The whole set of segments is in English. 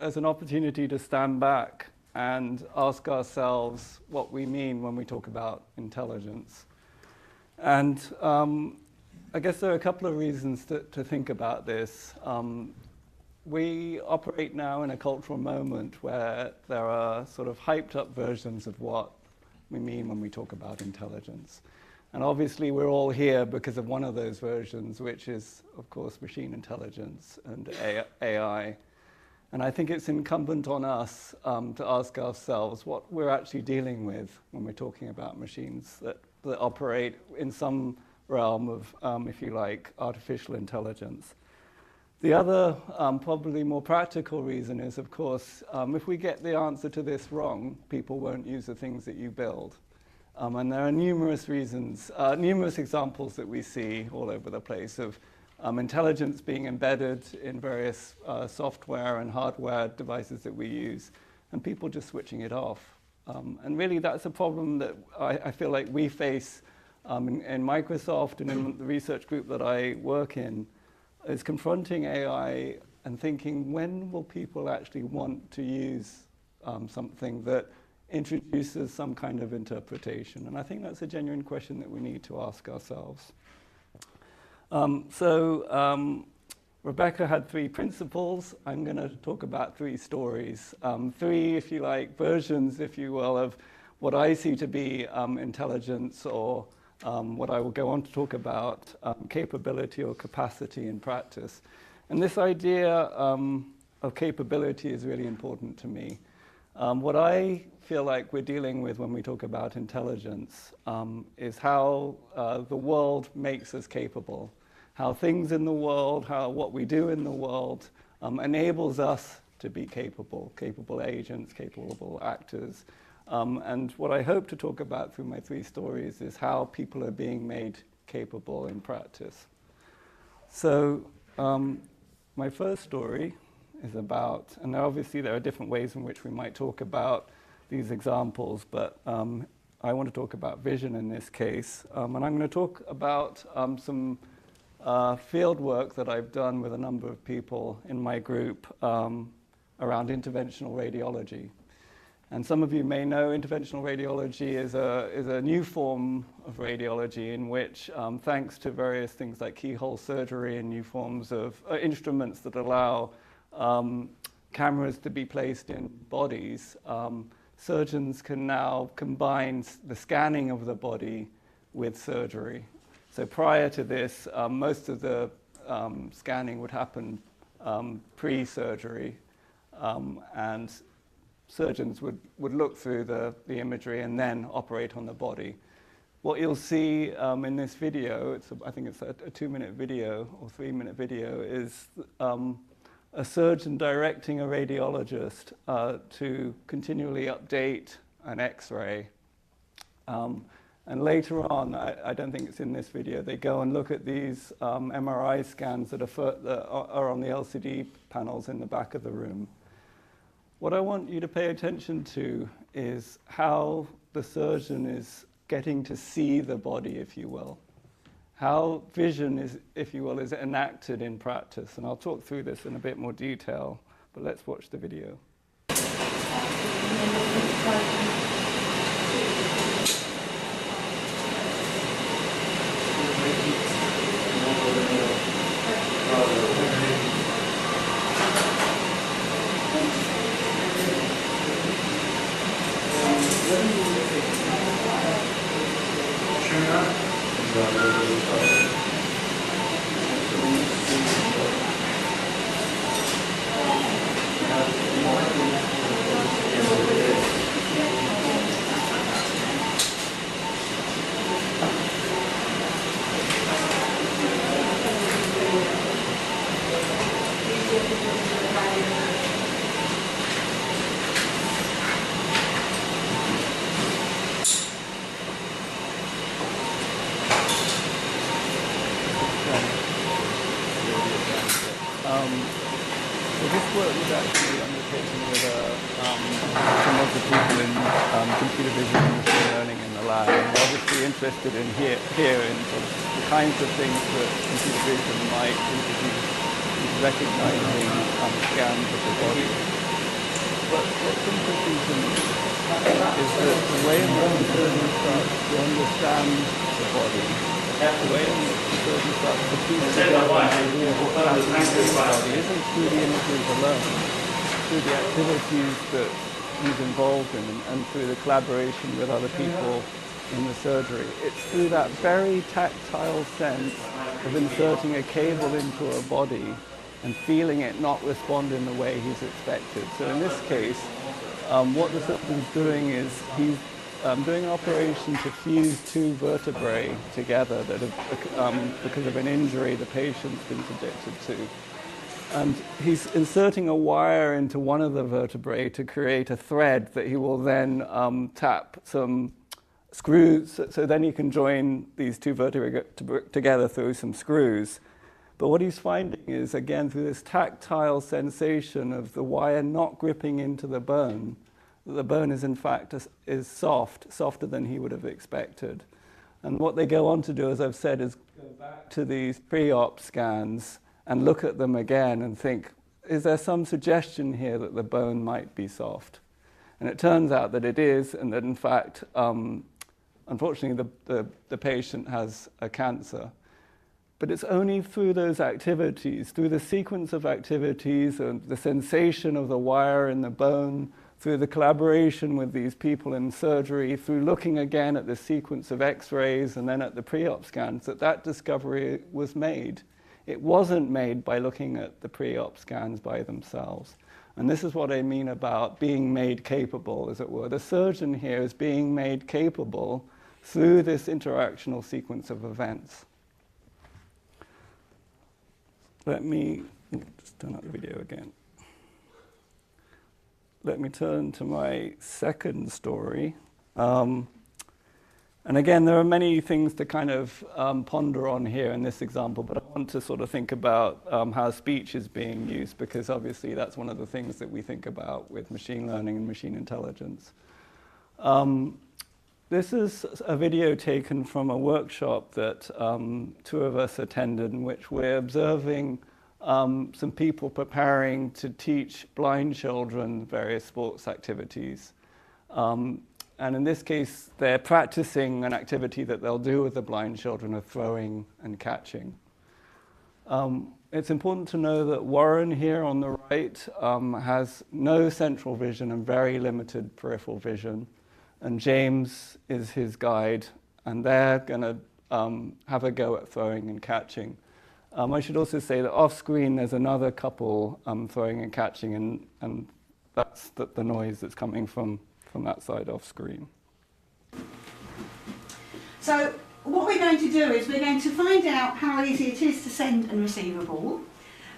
as an opportunity to stand back and ask ourselves what we mean when we talk about intelligence. And I guess there are a couple of reasons to think about this. We operate now in a cultural moment where there are sort of hyped up versions of what we mean when we talk about intelligence. And obviously we're all here because of one of those versions, which is, of course, machine intelligence and AI. And I think it's incumbent on us to ask ourselves what we're actually dealing with when we're talking about machines that operate in some realm of, if you like, artificial intelligence. The other, probably more practical reason is, of course, if we get the answer to this wrong, people won't use the things that you build. And there are numerous reasons, numerous examples that we see all over the place of intelligence being embedded in various software and hardware devices that we use, and people just switching it off. And really that's a problem that I feel like we face in Microsoft and in the research group that I work in, is confronting AI and thinking, when will people actually want to use something that introduces some kind of interpretation? And I think that's a genuine question that we need to ask ourselves. Rebecca had 3 principles. I'm going to talk about 3 stories. 3, if you like, versions, if you will, of what I see to be intelligence, or what I will go on to talk about, capability or capacity in practice. And this idea of capability is really important to me. What I feel like we're dealing with when we talk about intelligence is how the world makes us capable, how things in the world, how what we do in the world enables us to be capable agents, capable actors. And what I hope to talk about through my 3 stories is how people are being made capable in practice. So my first story is about, and obviously there are different ways in which we might talk about these examples, but I want to talk about vision in this case. And I'm going to talk about some field work that I've done with a number of people in my group around interventional radiology. And some of you may know interventional radiology is a new form of radiology in which, thanks to various things like keyhole surgery and new forms of instruments that allow cameras to be placed in bodies, surgeons can now combine the scanning of the body with surgery. So prior to this, most of the scanning would happen pre-surgery, and surgeons would look through the imagery and then operate on the body. What you'll see in this video, I think it's a 2-minute video or 3-minute video, is a surgeon directing a radiologist to continually update an X-ray. And later on, I don't think it's in this video, they go and look at these MRI scans that are on the LCD panels in the back of the room. What I want you to pay attention to is how the surgeon is getting to see the body, if you will. How vision is, if you will, is enacted in practice. And I'll talk through this in a bit more detail, but let's watch the video. So this work was actually undertaken with some of the people in computer vision and machine learning in the lab, and we're obviously interested in here in sort of the kinds of things that computer vision might introduce into recognizing scans of the body. But what's interesting to me is that the way in which the surgeon starts to understand the body, the way in which the surgeon starts to piece together an idea of what's happening in the body isn't through the images alone, through the activities that he's involved in and through the collaboration with other people in the surgery. It's through that very tactile sense of inserting a cable into a body and feeling it not respond in the way he's expected. So in this case, what the surgeon's doing is he's doing an operation to fuse two vertebrae together that have, because of an injury the patient's been subjected to. And he's inserting a wire into one of the vertebrae to create a thread that he will then tap some screws, so then he can join these two vertebrae together through some screws. But what he's finding is, again, through this tactile sensation of the wire not gripping into the bone, that the bone is in fact is softer than he would have expected. And what they go on to do, as I've said, is go back to these pre-op scans and look at them again and think, is there some suggestion here that the bone might be soft? And it turns out that it is, and that in fact, unfortunately, the patient has a cancer. But it's only through those activities, through the sequence of activities and the sensation of the wire in the bone, through the collaboration with these people in surgery, through looking again at the sequence of x-rays and then at the pre-op scans, that discovery was made. It wasn't made by looking at the pre-op scans by themselves. And this is what I mean about being made capable, as it were. The surgeon here is being made capable through this interactional sequence of events. Let me just turn up the video again. Let me turn to my second story. And again, there are many things to kind of ponder on here in this example, but I want to sort of think about how speech is being used, because obviously that's one of the things that we think about with machine learning and machine intelligence. This is a video taken from a workshop that two of us attended, in which we're observing some people preparing to teach blind children various sports activities. And in this case, they're practicing an activity that they'll do with the blind children of throwing and catching. It's important to know that Warren here on the right has no central vision and very limited peripheral vision. And James is his guide, and they're going to have a go at throwing and catching. I should also say that off screen there's another couple throwing and catching, and that's the noise that's coming from that side off screen. So what we're going to do is we're going to find out how easy it is to send and receive a ball,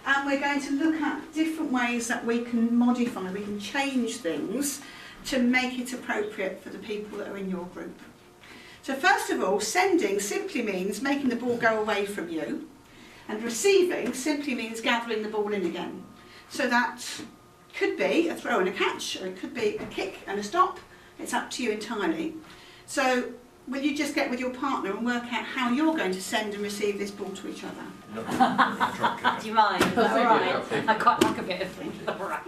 and we're going to look at different ways that we can modify, we can change things to make it appropriate for the people that are in your group. So first of all, sending simply means making the ball go away from you, and receiving simply means gathering the ball in again. So that could be a throw and a catch, or it could be a kick and a stop. It's up to you entirely. So will you just get with your partner and work out how you're going to send and receive this ball to each other? Do you mind? Is that all right? I quite like a bit of things. All right.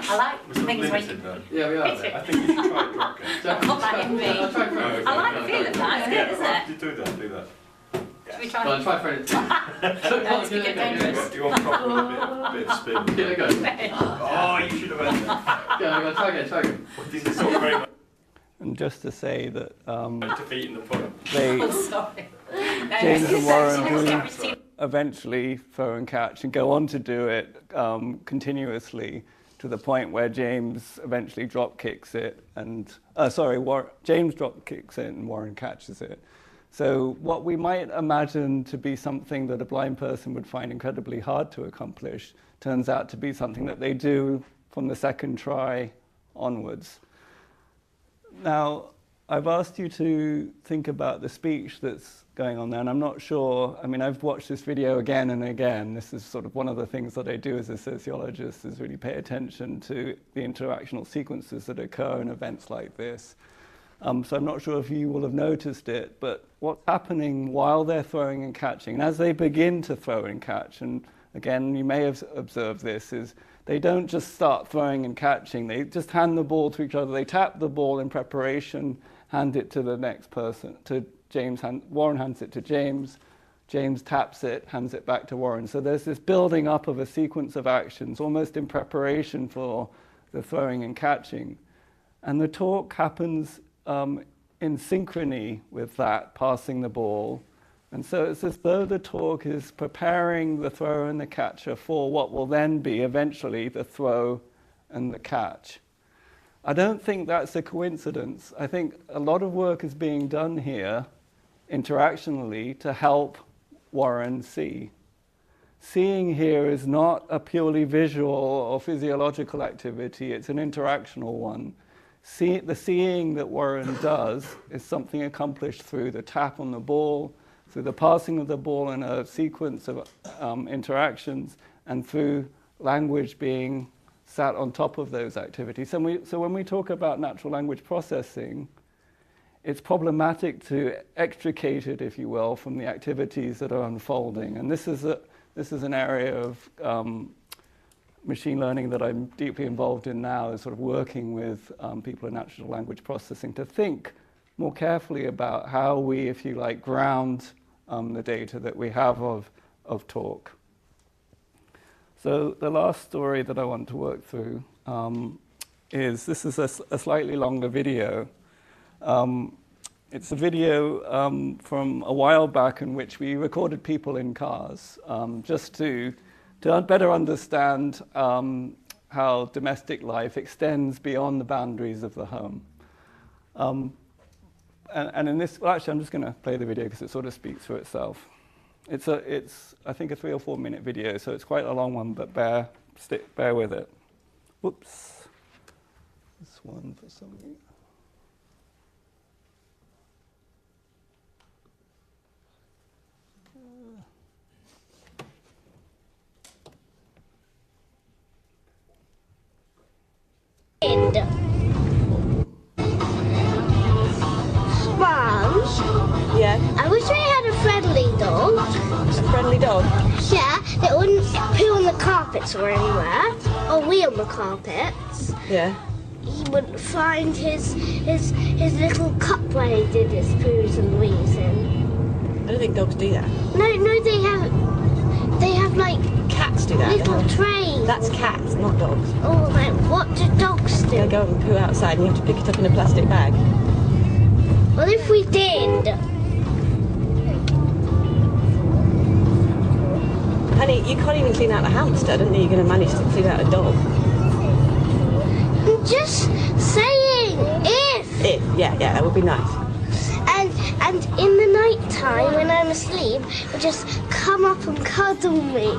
I like things where you... Yeah, we are. I think you should try drop kick. I've got that in me. I like the feel of that, it's good, isn't it? Do that, do that. Should we try? Go on, try for it. That's going to get dangerous. Do you want proper bit of spin? Here we go. Oh, you should have had that. Go, try again. This is all very much. And just to say that defeating the point. Sorry. James and Warren do eventually throw and catch and go on to do it continuously to the point where James eventually drop kicks it and James drop kicks it and Warren catches it. So what we might imagine to be something that a blind person would find incredibly hard to accomplish turns out to be something that they do from the second try onwards. Now, I've asked you to think about the speech that's going on there, and I'm not sure, I mean, I've watched this video again and again. This is sort of one of the things that I do as a sociologist, is really pay attention to the interactional sequences that occur in events like this. So I'm not sure if you will have noticed it, but what's happening while they're throwing and catching, and as they begin to throw and catch, and again, you may have observed this, is they don't just start throwing and catching, they just hand the ball to each other, they tap the ball in preparation, hand it to the next person, to James, Warren hands it to James, James taps it, hands it back to Warren. So there's this building up of a sequence of actions, almost in preparation for the throwing and catching. And the talk happens in synchrony with that, passing the ball. And so it's as though the talk is preparing the thrower and the catcher for what will then be eventually the throw and the catch. I don't think that's a coincidence. I think a lot of work is being done here interactionally to help Warren see. Seeing here is not a purely visual or physiological activity, it's an interactional one. The seeing that Warren does is something accomplished through the tap on the ball, through the passing of the ball in a sequence of interactions, and through language being sat on top of those activities. So when we talk about natural language processing, it's problematic to extricate it, if you will, from the activities that are unfolding. And this is an area of machine learning that I'm deeply involved in now, is sort of working with people in natural language processing to think more carefully about how we, if you like, ground the data that we have of talk. So the last story that I want to work through is a slightly longer video. It's a video from a while back in which we recorded people in cars, just to better understand how domestic life extends beyond the boundaries of the home. And in this, well, actually, I'm just going to play the video because it sort of speaks for itself. It's I think a 3 or 4 minute video, so it's quite a long one, but bear with it. Whoops. This one for some reason. Mum? Yeah. I wish I had a friendly dog. A friendly dog? Yeah, it wouldn't poo on the carpets or anywhere, or wee on the carpets. Yeah. He would find his little cup where he did his poos and wees in. I don't think dogs do that. No, they have like Cats do that. little trays. That's cats, not dogs. Oh, like what do dogs do? They go and poo outside and you have to pick it up in a plastic bag. Well, if we did. Honey, you can't even clean out a hamster. I don't think you're going to manage to clean out a dog. I'm just saying, if. Yeah, that would be nice. And in the night time when I'm asleep, it'll just come up and cuddle me.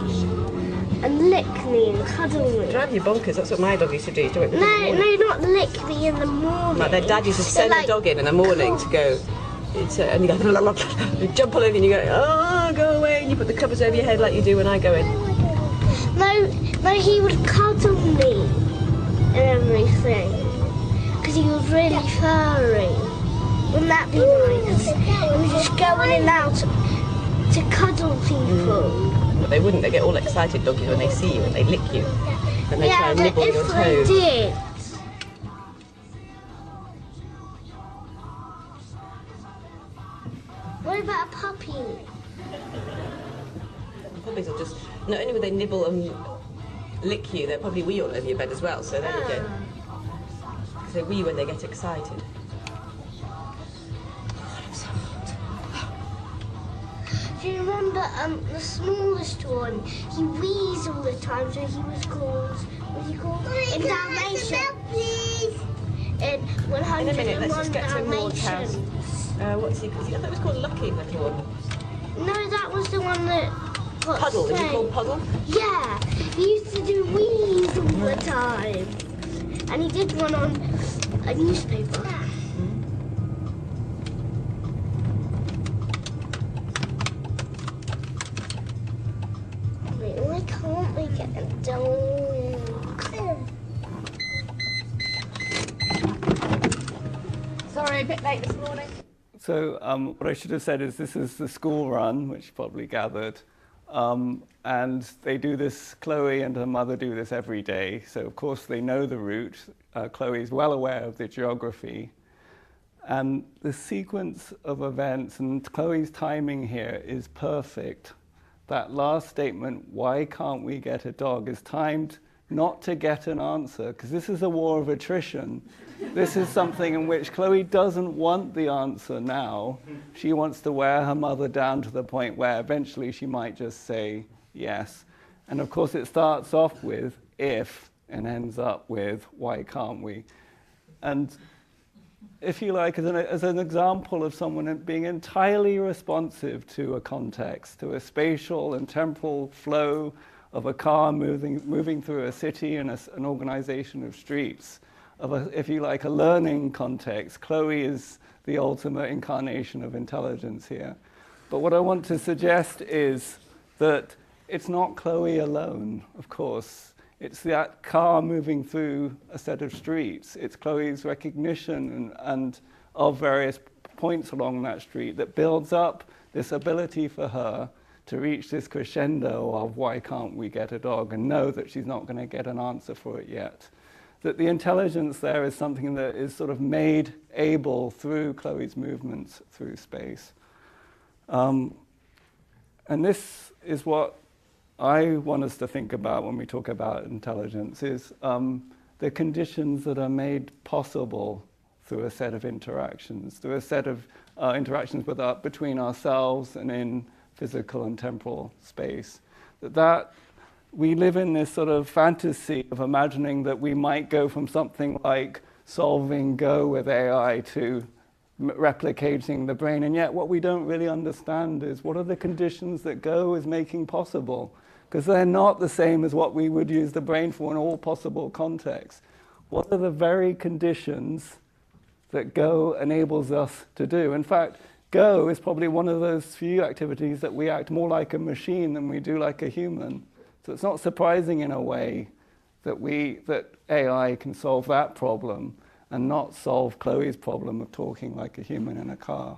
And lick me and cuddle me. Drive you bonkers, that's what my dog used to do. No, not lick me in the morning. Like their dad used to send the dog in the morning to go, and you go, you jump all over you and you go, oh, go away, and you put the covers over your head like you do when I go in. No, he would cuddle me and everything. Because he was really furry. Wouldn't that be nice? He was just going in and out to cuddle people. But they wouldn't, they get all excited, doggies, when they see you and they lick you. And they try and nibble your toes. Yeah, did. What about a puppy? Puppies will just, not only will they nibble and lick you, they'll probably wee all over your bed as well, so there you go. Because they wee when they get excited. Do you remember the smallest one? He wheezed all the time, so he was called, what's he called? In Dalmatian. In 101 In a minute, let's just get to Maud's house. Dalmatians. What's he called? I thought it was called Lucky, little one. No, that was the one that got Puddle, is he sick. called Puddle? Yeah, he used to do wheeze all the time. And he did one on a newspaper. and dog. Sorry, a bit late this morning. So what I should have said is this is the school run, which you probably gathered. And they do this, Chloe and her mother do this every day. So of course they know the route. Chloe's well aware of the geography. And the sequence of events and Chloe's timing here is perfect. That last statement, why can't we get a dog, is timed not to get an answer, because this is a war of attrition. This is something in which Chloe doesn't want the answer now. She wants to wear her mother down to the point where eventually she might just say yes. And of course it starts off with if and ends up with why can't we? And if you like, as an example of someone being entirely responsive to a context, to a spatial and temporal flow of a car moving through a city and an organization of streets, of if you like, a learning context. Chloe is the ultimate incarnation of intelligence here. But what I want to suggest is that it's not Chloe alone, of course. It's that car moving through a set of streets. It's Chloe's recognition and of various points along that street that builds up this ability for her to reach this crescendo of why can't we get a dog, and know that she's not going to get an answer for it yet. That the intelligence there is something that is sort of made able through Chloe's movements through space. And this is what I want us to think about when we talk about intelligence, is the conditions that are made possible through a set of interactions, through a set of interactions between ourselves and in physical and temporal space. That we live in this sort of fantasy of imagining that we might go from something like solving Go with AI to replicating the brain, and yet what we don't really understand is what are the conditions that Go is making possible, because they're not the same as what we would use the brain for in all possible contexts. What are the very conditions that Go enables us to do? In fact, Go is probably one of those few activities that we act more like a machine than we do like a human. So it's not surprising in a way that AI can solve that problem and not solve Chloe's problem of talking like a human in a car.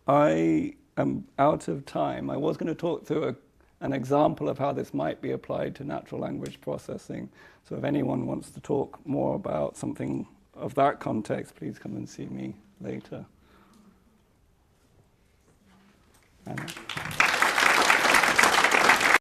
I am out of time. I was going to talk through an example of how this might be applied to natural language processing. So if anyone wants to talk more about something of that context, please come and see me later. Anna.